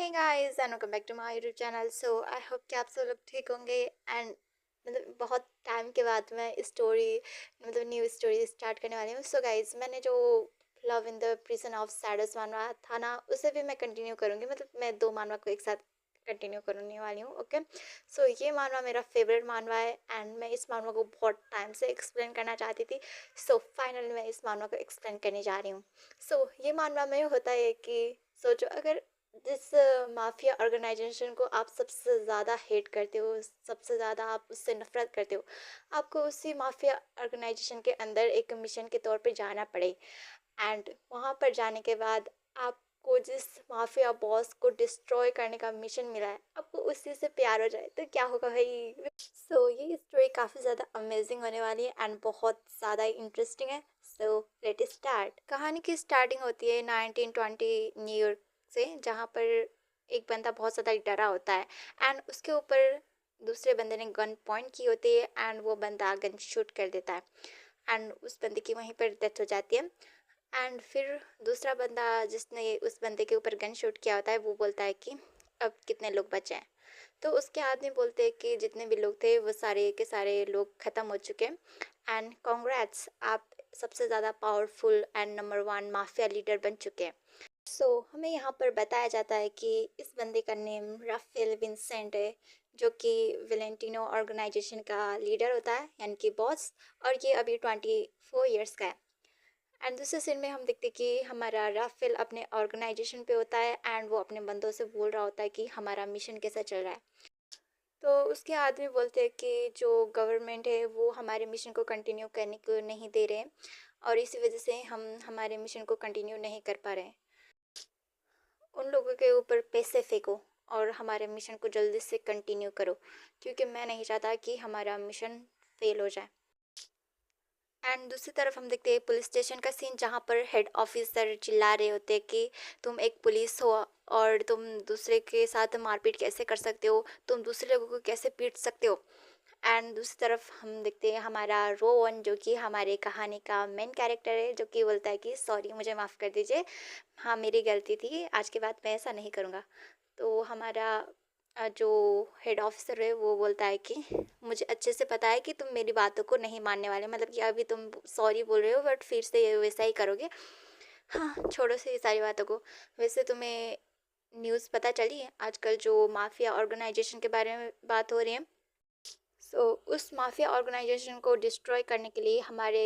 Hi guys and welcome back to my YouTube channel. So I hope कि आप सब लोग ठीक होंगे एंड बहुत टाइम के बाद मैं स्टोरी न्यू स्टोरी स्टार्ट करने वाली हूँ। सो गाइस, मैंने जो love in the prison of sads मानवा था ना, उसे भी मैं कंटिन्यू करूँगी। मैं दो मानवा को एक साथ कंटिन्यू करने वाली हूँ। ओके, सो ये मानवा मेरा फेवरेट मानवा है एंड मैं इस मानवा को बहुत टाइम से एक्सप्लेन करना चाहती थी। सो फाइनली मैं इस मानवा को एक्सप्लेन करने जा रही हूँ। सो ये मानवा में होता है कि सोचो, अगर जिस माफिया ऑर्गेनाइजेशन को आप सबसे ज़्यादा हेट करते हो, सबसे ज़्यादा आप उससे नफरत करते हो, आपको उसी माफिया ऑर्गेनाइजेशन के अंदर एक मिशन के तौर पे जाना पड़े एंड वहाँ पर जाने के बाद आपको जिस माफिया बॉस को डिस्ट्रॉय करने का मिशन मिला है, आपको उसी से प्यार हो जाए तो क्या होगा भाई। सो ये स्टोरी काफ़ी ज़्यादा अमेजिंग होने वाली है एंड बहुत ज़्यादा इंटरेस्टिंग है। So let start. कहानी की स्टार्टिंग होती है 1920 न्यूयॉर्क से, जहाँ पर एक बंदा बहुत ज़्यादा डरा होता है एंड उसके ऊपर दूसरे बंदे ने गन पॉइंट की होती है एंड वो बंदा गन शूट कर देता है एंड उस बंदे की वहीं पर डेथ हो जाती है। एंड फिर दूसरा बंदा जिसने उस बंदे के ऊपर गन शूट किया होता है, वो बोलता है कि अब कितने लोग बचे हैं। तो उसके आदमी बोलते हैं कि जितने भी लोग थे वो सारे के सारे लोग ख़त्म हो चुके हैं एंड कॉन्ग्रेट्स, आप सबसे ज़्यादा powerful and number one mafia leader बन चुके हैं। सो हमें यहाँ पर बताया जाता है कि इस बंदे का नेम राफेल विंसेंट है, जो कि वेलेंटिनो ऑर्गेनाइजेशन का लीडर होता है, यानी कि बॉस। और ये अभी 24 ईयर्स का है एंड दूसरे सीन में हम देखते हैं कि हमारा राफेल अपने ऑर्गेनाइजेशन पे होता है एंड वो अपने बंदों से बोल रहा होता है कि हमारा मिशन कैसा चल रहा है। तो उसके आदमी बोलते हैं कि जो गवर्नमेंट है वो हमारे मिशन को कंटिन्यू करने को नहीं दे रहे हैं और इसी वजह से हम हमारे मिशन को कंटिन्यू नहीं कर पा रहे हैं। उन लोगों के ऊपर पैसे फेंको और हमारे मिशन को जल्दी से कंटिन्यू करो, क्योंकि मैं नहीं चाहता कि हमारा मिशन फेल हो जाए। एंड दूसरी तरफ हम देखते हैं पुलिस स्टेशन का सीन, जहाँ पर हेड ऑफिसर चिल्ला रहे होते हैं कि तुम एक पुलिस हो और तुम दूसरे के साथ मारपीट कैसे कर सकते हो, तुम दूसरे लोगों को कैसे पीट सकते हो। एंड दूसरी तरफ हम देखते हैं हमारा रोवन, जो कि हमारे कहानी का मेन कैरेक्टर है, जो कि बोलता है कि सॉरी, मुझे माफ़ कर दीजिए, हाँ मेरी गलती थी, आज के बाद मैं ऐसा नहीं करूँगा। तो हमारा जो हेड ऑफिसर है वो बोलता है कि मुझे अच्छे से पता है कि तुम मेरी बातों को नहीं मानने वाले, मतलब कि अभी तुम सॉरी बोल रहे हो बट फिर से ये वैसा ही करोगे। हाँ, छोड़ो से ये सारी बातों को। वैसे तुम्हें न्यूज़ पता चली है आजकल जो माफिया ऑर्गेनाइजेशन के बारे में बात हो रही है। उस माफिया ऑर्गेनाइजेशन को डिस्ट्रॉय करने के लिए हमारे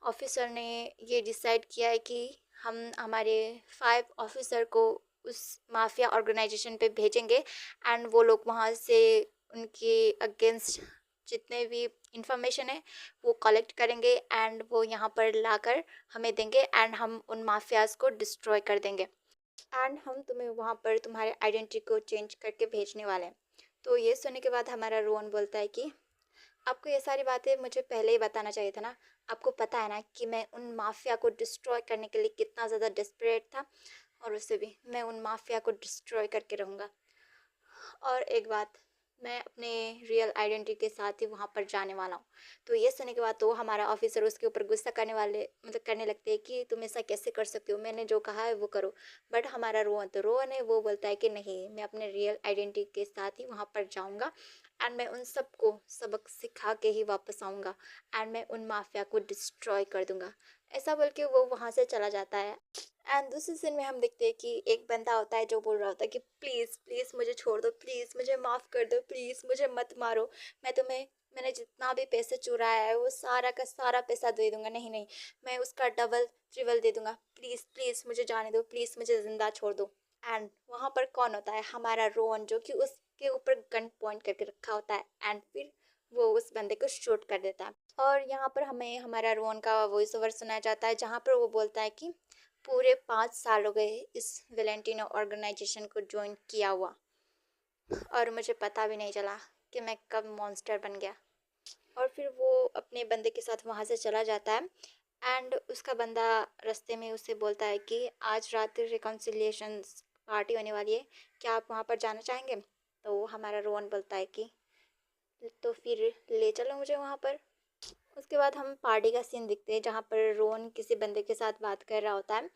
ऑफिसर ने ये डिसाइड किया है कि हम हमारे 5 ऑफिसर को उस माफिया ऑर्गेनाइजेशन पे भेजेंगे एंड वो लोग वहाँ से उनके अगेंस्ट जितने भी इंफॉर्मेशन है वो कलेक्ट करेंगे एंड वो यहाँ पर लाकर हमें देंगे एंड हम उन माफियाज को डिस्ट्रॉय कर देंगे एंड हम तुम्हें वहाँ पर तुम्हारे आइडेंटिटी को चेंज करके भेजने वाले हैं। तो ये सुनने के बाद हमारा रोहन बोलता है कि आपको ये सारी बातें मुझे पहले ही बताना चाहिए था ना। आपको पता है ना कि मैं उन माफिया को डिस्ट्रॉय करने के लिए कितना ज़्यादा डेस्परेट था, और उससे भी मैं उन माफिया को डिस्ट्रॉय करके रहूँगा। और एक बात, मैं अपने रियल आइडेंटिटी के साथ ही वहाँ पर जाने वाला हूँ। तो ये सुनने के बाद तो हमारा ऑफिसर उसके ऊपर गुस्सा करने लगते हैं कि तुम ऐसा कैसे कर सकते हो, मैंने जो कहा है वो करो। बट हमारा रोहन है, वो बोलता है कि नहीं, मैं अपने रियल आइडेंटिटी के साथ ही वहाँ पर जाऊँगा एंड मैं उन सबको सबक सिखा के ही वापस आऊँगा एंड मैं उन माफिया को डिस्ट्रॉय कर दूँगा। ऐसा बोल के वो वहाँ से चला जाता है एंड दूसरे सीन में हम देखते हैं कि एक बंदा होता है जो बोल रहा होता है कि प्लीज़ प्लीज़ मुझे छोड़ दो, प्लीज़ मुझे माफ़ कर दो, प्लीज़ मुझे मत मारो। मैंने जितना भी पैसे चुराया है वो सारा का सारा पैसा दे दूंगा, नहीं नहीं, मैं उसका डबल ट्रिबल दे दूंगा, प्लीज़ प्लीज़ मुझे जाने दो, प्लीज़ मुझे ज़िंदा छोड़ दो। एंड वहाँ पर कौन होता है, हमारा रोहन, जो कि उसके ऊपर गन पॉइंट करके रखा होता है एंड फिर वो उस बंदे को शूट कर देता है। और यहाँ पर हमें हमारा रोहन का वॉइस ओवर सुनाया जाता है, जहाँ पर वो बोलता है कि पूरे 5 साल हो गए इस वेलेंटिनो ऑर्गेनाइजेशन को ज्वाइन किया हुआ और मुझे पता भी नहीं चला कि मैं कब मॉन्स्टर बन गया। और फिर वो अपने बंदे के साथ वहाँ से चला जाता है एंड उसका बंदा रास्ते में उससे बोलता है कि आज रात रिकॉन्सिलिएशन पार्टी होने वाली है, क्या आप वहाँ पर जाना चाहेंगे। तो हमारा रोहन बोलता है कि तो फिर ले चलो मुझे वहाँ पर। उसके बाद हम पार्टी का सीन दिखते हैं, जहाँ पर रोहन किसी बंदे के साथ बात कर रहा होता है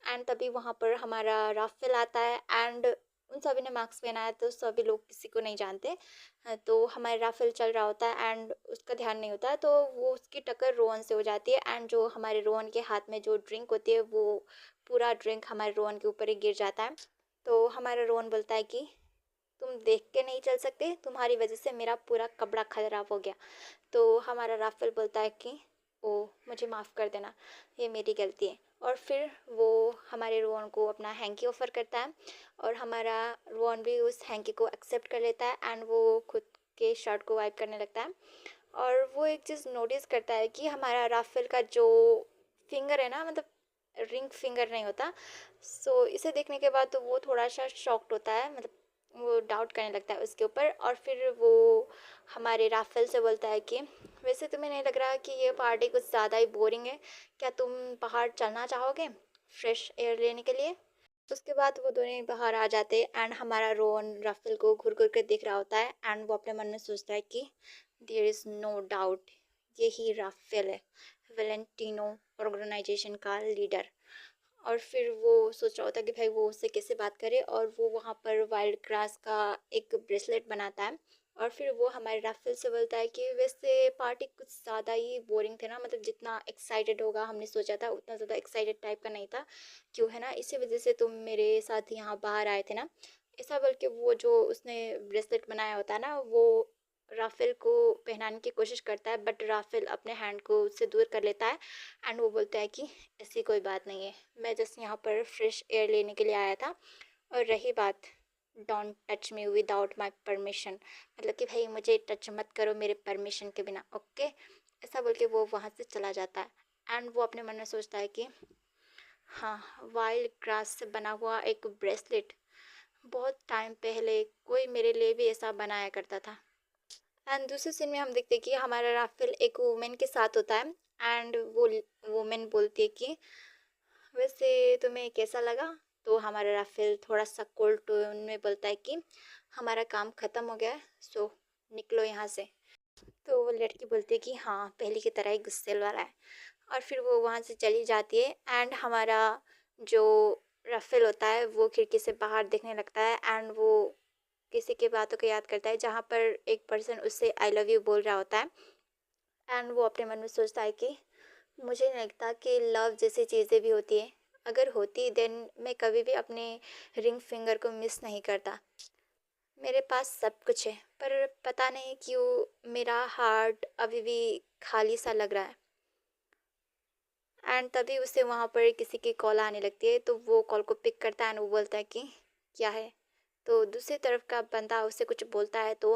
एंड तभी वहाँ पर हमारा राफेल आता है एंड उन सभी ने मास्क पहना है तो सभी लोग किसी को नहीं जानते। तो हमारे राफेल चल रहा होता है एंड उसका ध्यान नहीं होता है, तो वो उसकी टक्कर रोहन से हो जाती है एंड जो हमारे रोहन के हाथ में जो ड्रिंक होती है वो पूरा ड्रिंक हमारे रोहन के ऊपर ही गिर जाता है। तो हमारा रोहन बोलता है कि तुम देख के नहीं चल सकते, तुम्हारी वजह से मेरा पूरा कपड़ा खराब हो गया। तो हमारा राफेल बोलता है कि ओ, मुझे माफ़ कर देना, ये मेरी गलती है। और फिर वो हमारे रोहन को अपना हैंकी ऑफर करता है और हमारा रोहन भी उस हैंकी को एक्सेप्ट कर लेता है एंड वो खुद के शर्ट को वाइप करने लगता है। और वो एक चीज़ नोटिस करता है कि हमारा राफेल का जो फिंगर है ना, मतलब रिंग फिंगर नहीं होता। सो इसे देखने के बाद तो वो थोड़ा सा शॉक्ड होता है, मतलब वो डाउट करने लगता है उसके ऊपर। और फिर वो हमारे राफेल से बोलता है कि वैसे तुम्हें नहीं लग रहा कि ये पार्टी कुछ ज़्यादा ही बोरिंग है, क्या तुम बाहर चलना चाहोगे फ्रेश एयर लेने के लिए? उसके बाद वो दोनों बाहर आ जाते एंड हमारा रोहन राफेल को घूर घूर कर देख रहा होता है एंड वो अपने मन में सोचता है कि देयर इज़ नो डाउट, यही राफेल है, वेलेंटिनो ऑर्गेनाइजेशन का लीडर। और फिर वो सोच रहा होता है कि भाई वो उससे कैसे बात करे, और वो वहाँ पर वाइल्ड ग्रास का एक ब्रेसलेट बनाता है। और फिर वो हमारे राफेल से बोलता है कि वैसे पार्टी कुछ ज़्यादा ही बोरिंग थे ना, मतलब जितना एक्साइटेड होगा हमने सोचा था उतना ज़्यादा एक्साइटेड टाइप का नहीं था, क्यों है ना, इसी वजह से तुम मेरे साथ यहाँ बाहर आए थे ना, ऐसा बोल के वो जो उसने ब्रेसलेट बनाया होता है ना वो राफेल को पहनाने की कोशिश करता है, बट राफेल अपने हैंड को उससे दूर कर लेता है एंड वो बोलता है कि ऐसी कोई बात नहीं है, मैं जस्ट यहाँ पर फ्रेश एयर लेने के लिए आया था। और रही बात don't touch me without my permission, मतलब कि भाई मुझे टच मत करो मेरे परमिशन के बिना, ओके। ऐसा बोल के वो वहाँ से चला जाता है एंड वो अपने मन में सोचता है कि हाँ, वाइल्ड ग्रास से बना हुआ एक ब्रेसलेट, बहुत टाइम पहले कोई मेरे लिए भी ऐसा बनाया करता था। एंड दूसरे सीन में हम देखते हैं कि हमारा राफेल एक वुमेन के साथ होता है एंड वो वुमेन बोलती है कि वैसे तुम्हें कैसा लगा? तो हमारा राफेल थोड़ा सा कोल्ड टोन में बोलता है कि हमारा काम ख़त्म हो गया है, सो निकलो यहाँ से। तो वो लड़की बोलती है कि हाँ, पहले की तरह ही गुस्से वाला है। और फिर वो वहाँ से चली जाती है एंड हमारा जो राफेल होता है वो खिड़की से बाहर देखने लगता है एंड वो किसी की बातों को याद करता है जहाँ पर एक पर्सन उससे आई लव यू बोल रहा होता है एंड वो अपने मन में सोचता है कि मुझे नहीं लगता कि लव जैसी चीज़ें भी होती है, अगर होती देन मैं कभी भी अपने रिंग फिंगर को मिस नहीं करता। मेरे पास सब कुछ है पर पता नहीं क्यों मेरा हार्ट अभी भी खाली सा लग रहा है। एंड तभी उसे वहाँ पर किसी की कॉल आने लगती है, तो वो कॉल को पिक करता है एंड वो बोलता है कि क्या है। तो दूसरी तरफ का बंदा उसे कुछ बोलता है, तो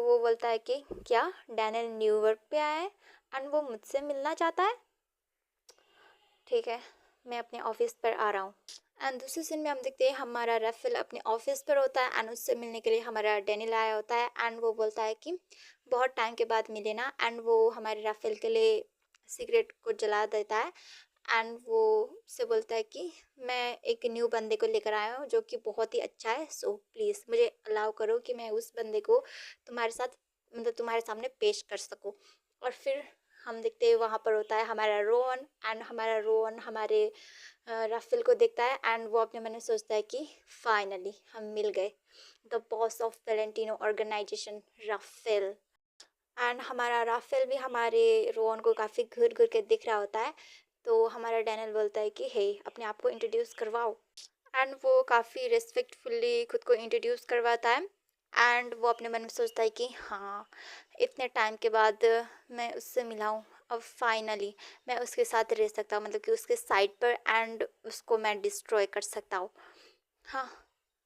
वो बोलता है कि क्या डैनियल न्यूयॉर्क पे आया है एंड वो मुझसे मिलना चाहता है, ठीक है, मैं अपने ऑफिस पर आ रहा हूँ। एंड दूसरे सीन में हम देखते हैं हमारा राफेल अपने ऑफिस पर होता है एंड उससे मिलने के लिए हमारा डैनियल आया होता है एंड वो बोलता है कि बहुत टाइम के बाद मिले ना, एंड वो हमारे राफेल के लिए सिगरेट को जला देता है एंड वो से बोलता है कि मैं एक न्यू बंदे को लेकर आया हूँ जो कि बहुत ही अच्छा है, सो प्लीज़ मुझे अलाउ करो कि मैं उस बंदे को तुम्हारे साथ, मतलब तुम्हारे सामने पेश कर सकूँ। और फिर हम देखते हैं वहाँ पर होता है हमारा रोहन एंड हमारा रोहन हमारे राफेल को देखता है एंड वो अपने मन में सोचता है कि फाइनली हम मिल गए, the boss of Valentino organisation Rafael. And हमारा राफेल भी हमारे रोहन को काफ़ी घूर घूर के दिख रहा होता है। तो हमारा डैनियल बोलता है कि हे, अपने आप को इंट्रोड्यूस करवाओ। एंड वो काफ़ी रिस्पेक्टफुली खुद को इंट्रोड्यूस करवाता है एंड वो अपने मन में सोचता है कि हाँ, इतने टाइम के बाद मैं उससे मिला हूँ, अब फाइनली मैं उसके साथ रह सकता हूँ, मतलब कि उसके साइड पर, एंड उसको मैं डिस्ट्रॉय कर सकता हूँ। हाँ,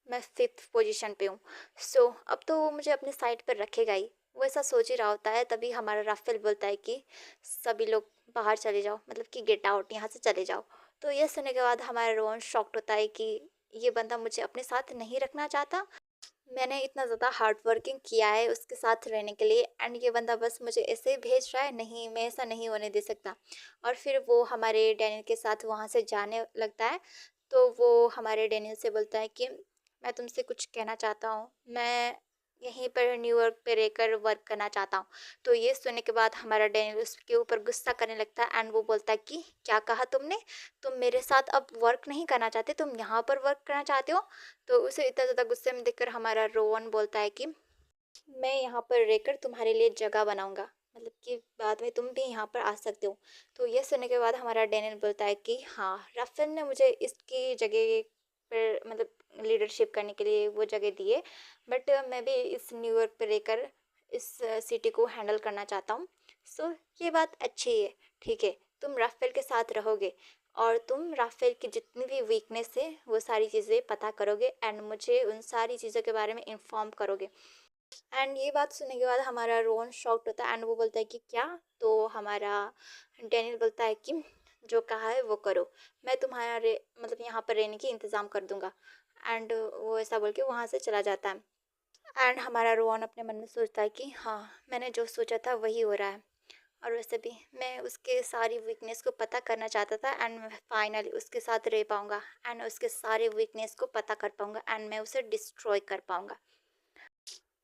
मैं फिफ्थ पोजीशन पे हूँ, सो अब तो वो मुझे अपने साइड पर रखेगा ही। वो ऐसा सोच ही रहा होता है, तभी हमारा राफेल बोलता है कि सभी लोग बाहर चले जाओ, मतलब कि गेट आउट, यहाँ से चले जाओ। तो ये सुनने के बाद हमारा रोहन शॉक्ड होता है कि ये बंदा मुझे अपने साथ नहीं रखना चाहता, मैंने इतना ज़्यादा हार्ड वर्किंग किया है उसके साथ रहने के लिए एंड ये बंदा बस मुझे ऐसे ही भेज रहा है, नहीं, मैं ऐसा नहीं होने दे सकता। और फिर वो हमारे डैनियल के साथ वहाँ से जाने लगता है। तो वो हमारे डैनियल से बोलता है कि मैं तुमसे कुछ कहना चाहता हूँ, मैं यहीं पर न्यूयॉर्क पे रहकर वर्क करना चाहता हूँ। तो ये सुनने के बाद हमारा डैनियल उसके ऊपर गुस्सा करने लगता है एंड वो बोलता है कि क्या कहा तुमने? तुम मेरे साथ अब वर्क नहीं करना चाहते, तुम यहाँ पर वर्क करना चाहते हो? तो उसे इतना ज़्यादा गुस्से में देखकर हमारा रोवन बोलता है कि मैं यहाँ पर रहकर तुम्हारे लिए जगह बनाऊंगा, मतलब कि बाद में तुम भी यहाँ पर आ सकते हो। तो ये सुनने के बाद हमारा डैनियल बोलता है कि हाँ, राफेल ने मुझे इसकी जगह पर मतलब लीडरशिप करने के लिए वो जगह दी है, बट मैं भी इस न्यूयॉर्क पर रहकर इस सिटी को हैंडल करना चाहता हूँ। सो ये बात अच्छी है, ठीक है, तुम राफेल के साथ रहोगे और तुम राफेल की जितनी भी वीकनेस है वो सारी चीज़ें पता करोगे एंड मुझे उन सारी चीज़ों के बारे में इन्फॉर्म करोगे। एंड ये बात सुनने के बाद हमारा रोहन शॉक्ड होता है एंड वो बोलता है कि क्या? तो हमारा डैनियल बोलता है कि जो कहा है वो करो, मैं तुम्हारे मतलब यहाँ पर रहने की इंतज़ाम कर दूंगा। एंड वो ऐसा बोल के वहाँ से चला जाता है। एंड हमारा रोहन अपने मन में सोचता है कि हाँ, मैंने जो सोचा था वही हो रहा है। और वैसे भी मैं उसके सारी वीकनेस को पता करना चाहता था एंड मैं फाइनली उसके साथ रह पाऊंगा एंड उसके सारे वीकनेस को पता कर पाऊंगा एंड मैं उसे डिस्ट्रॉय कर पाऊंगा।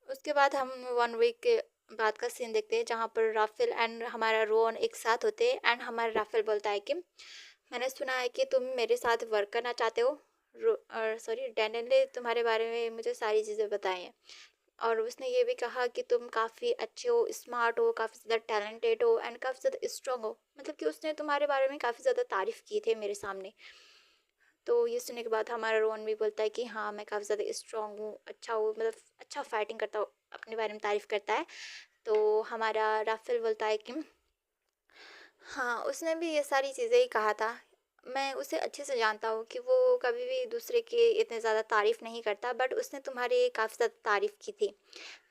उसके बाद हम 1 वीक के बाद का सीन देखते हैं जहाँ पर राफेल एंड हमारा रोन एक साथ होते हैं एंड हमारा राफेल बोलता है कि मैंने सुना है कि तुम मेरे साथ वर्क करना चाहते हो। सॉरी, डैनियल ने तुम्हारे बारे में मुझे सारी चीज़ें बताई हैं और उसने ये भी कहा कि तुम काफ़ी अच्छे हो, स्मार्ट हो, काफ़ी ज़्यादा टैलेंटेड हो एंड काफ़ी ज़्यादा स्ट्रांग हो, मतलब कि उसने तुम्हारे बारे में काफ़ी ज़्यादा तारीफ़ की थे मेरे सामने। तो ये सुनने के बाद हमारा रोहन भी बोलता है कि हाँ, मैं काफ़ी ज़्यादा स्ट्रांग हूँ, अच्छा हूँ, मतलब अच्छा फाइटिंग करता हूँ, अपने बारे में तारीफ़ करता है। तो हमारा राफेल बोलता है कि हाँ, उसने भी ये सारी चीज़ें ही कहा था। मैं उसे अच्छे से जानता हूँ कि वो कभी भी दूसरे की इतने ज़्यादा तारीफ़ नहीं करता, बट उसने तुम्हारी काफ़ी ज़्यादा तारीफ़ की थी।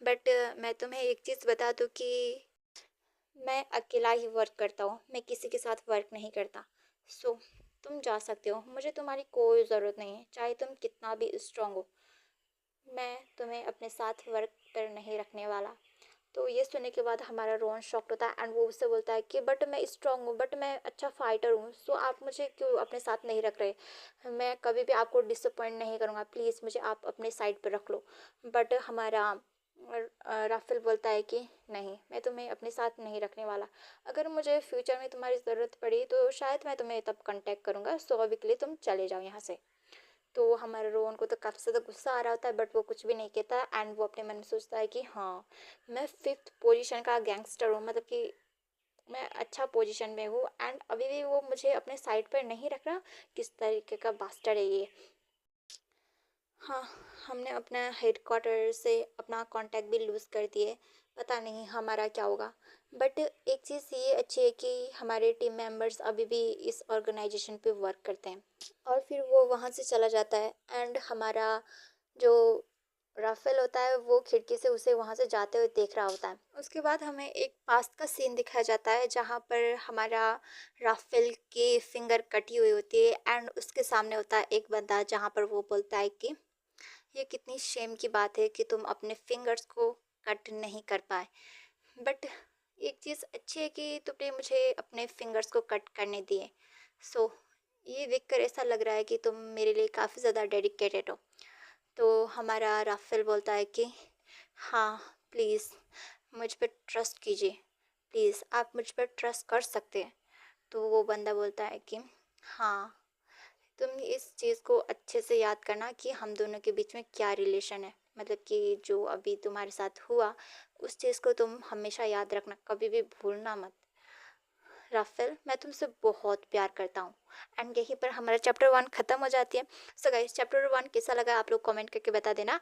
बट मैं तुम्हें एक चीज़ बता दूँ कि मैं अकेला ही वर्क करता हूँ, मैं किसी के साथ वर्क नहीं करता। सो तुम जा सकते हो, मुझे तुम्हारी कोई ज़रूरत नहीं है, चाहे तुम कितना भी स्ट्रांग हो, मैं तुम्हें अपने साथ वर्क पर नहीं रखने वाला। तो ये सुनने के बाद हमारा रोहन शॉक्ड होता है एंड वो उससे बोलता है कि बट मैं स्ट्रांग हूँ, बट मैं अच्छा फाइटर हूँ, सो आप मुझे क्यों अपने साथ नहीं रख रहे? मैं कभी भी आपको डिसअपॉइंट नहीं करूँगा, प्लीज़ मुझे आप अपने साइड पर रख लो। बट हमारा राफेल बोलता है कि नहीं, मैं तुम्हें अपने साथ नहीं रखने वाला। अगर मुझे फ्यूचर में तुम्हारी ज़रूरत पड़ी तो शायद मैं तुम्हें तब कांटेक्ट करूँगा, सो अभी के लिए तुम चले जाओ यहाँ से। तो हमारे रोहन को तो काफ़ी ज़्यादा गुस्सा आ रहा होता है बट वो कुछ भी नहीं कहता एंड वो अपने मन में सोचता है कि हाँ, मैं 5th पोजीशन का गैंगस्टर हूँ, मतलब कि मैं अच्छा पोजीशन में हूँ एंड अभी भी वो मुझे अपने साइड पर नहीं रख रहा। किस तरीके का बास्टर है ये। हाँ, हमने अपना हेडक्वार्टर से अपना कांटेक्ट भी लूज़ कर दिए, पता नहीं हमारा क्या होगा। बट एक चीज़ ये अच्छी है कि हमारे टीम मेंबर्स अभी भी इस ऑर्गेनाइजेशन पे वर्क करते हैं। और फिर वो वहाँ से चला जाता है एंड हमारा जो राफेल होता है वो खिड़की से उसे वहाँ से जाते हुए देख रहा होता है। उसके बाद हमें एक पास्ट का सीन दिखाया जाता है जहाँ पर हमारा राफेल की फिंगर कटी हुई होती है एंड उसके सामने होता है एक बंदा जहाँ पर वो बोलता है कि ये कितनी शेम की बात है कि तुम अपने फिंगर्स को कट नहीं कर पाए। बट एक चीज़ अच्छी है कि तुमने मुझे अपने फिंगर्स को कट करने दिए। सो ये देखकर ऐसा लग रहा है कि तुम मेरे लिए काफ़ी ज़्यादा डेडिकेटेड हो। तो हमारा राफेल बोलता है कि हाँ, प्लीज़ मुझ पर ट्रस्ट कीजिए, प्लीज़ आप मुझ पर ट्रस्ट कर सकते हैं। तो वो बंदा बोलता है कि हाँ, तुम इस चीज़ को अच्छे से याद करना कि हम दोनों के बीच में क्या रिलेशन है, मतलब कि जो अभी तुम्हारे साथ हुआ उस चीज़ को तुम हमेशा याद रखना, कभी भी भूलना मत। राफेल, मैं तुमसे बहुत प्यार करता हूँ। एंड यहीं पर हमारा चैप्टर 1 ख़त्म हो जाती है। सो गाइस, चैप्टर 1 कैसा लगा आप लोग कमेंट करके बता देना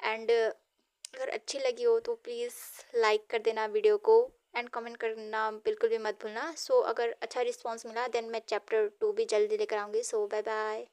एंड अगर अच्छी लगी हो तो प्लीज़ लाइक कर देना वीडियो को एंड कमेंट करना बिल्कुल भी मत भूलना। सो अगर अच्छा रिस्पॉन्स मिला देन मैं चैप्टर 2 भी जल्दी लेकर आऊँगी। सो बाय बाय।